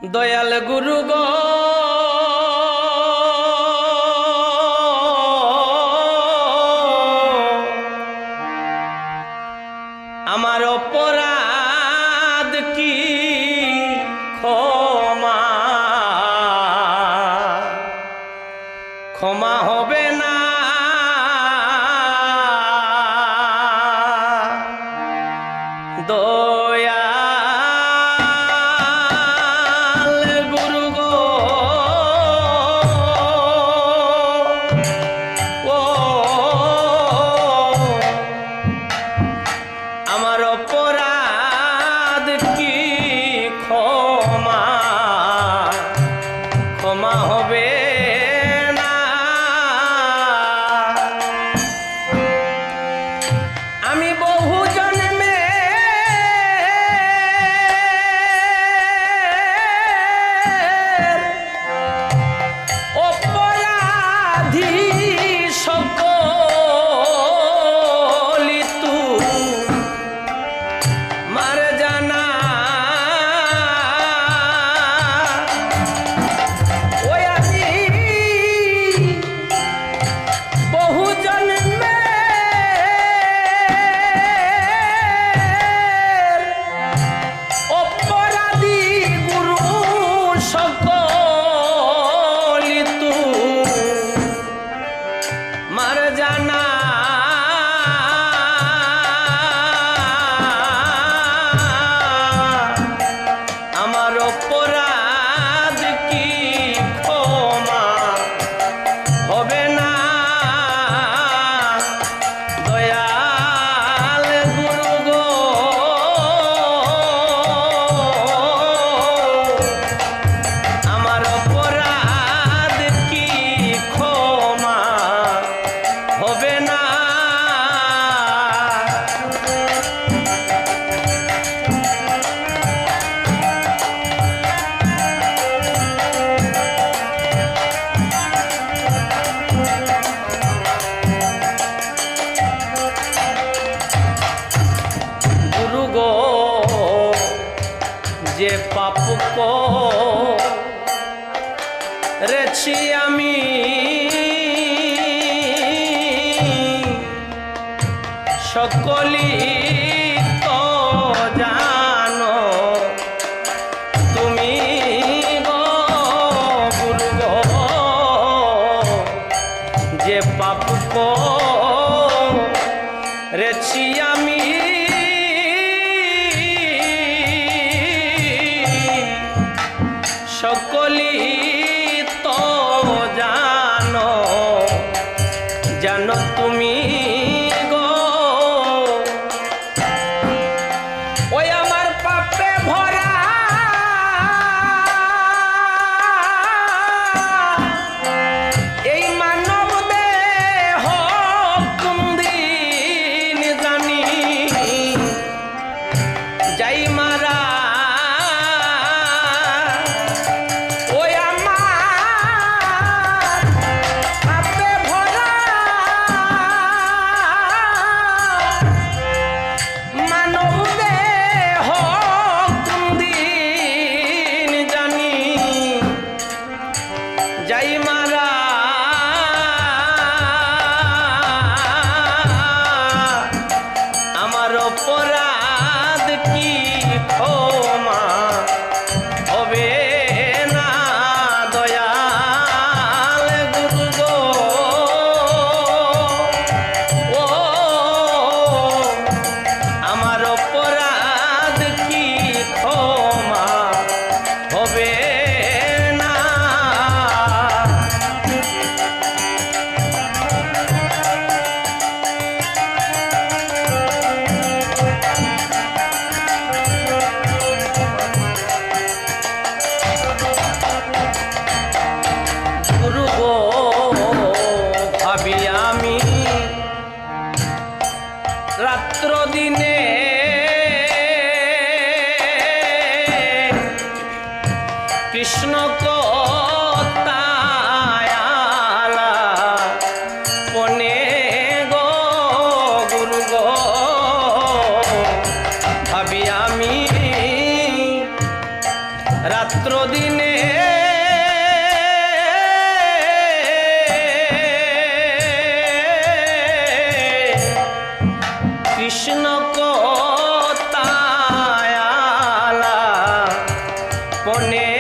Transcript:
দয়াল গুরু গো আমার অপরাধ কি ক্ষমা ক্ষমা হবে না দয়াল গুরু গো ও আমার অপরাধ কি ক্ষমা ক্ষমা হবে না আমি বহু জন্মে অপরাধী সকলি তু মার জানা ওই আমি বহু জন্মে অপরাধী গুরু সকলি তু মার জানা আমার অপরাধ কি ক্ষমা হবে না দয়াল গুরু গো আমার অপরাধ কি ক্ষমা হবে না গুরু গো যে পাপ করেছি আমি সকলি তো জানো তুমি গো গুরু গো যে পাপ করেছি আমি সকলি তো জানো জানো তুমি গো ওই আমার পাপে ভরা এই মানব দেহ কোনদিন জানি যাই মারা ওই আমার পাপে ভরা মানব দেহ কোনদিন জানি যাই মারা আমার অপরাধ কি ক্ষমা হবে না দয়াল গুরু গো ও আমার অপরাধ কি ক্ষমা হবে না গুরু গো ভাবি আমি রাত্র দিনে কৃষ্ণ কথায়ালা পনে গো গুরু গো ভাবি আমি রাত্র দিনে কৃষ্ণ কোতায়ালা পনে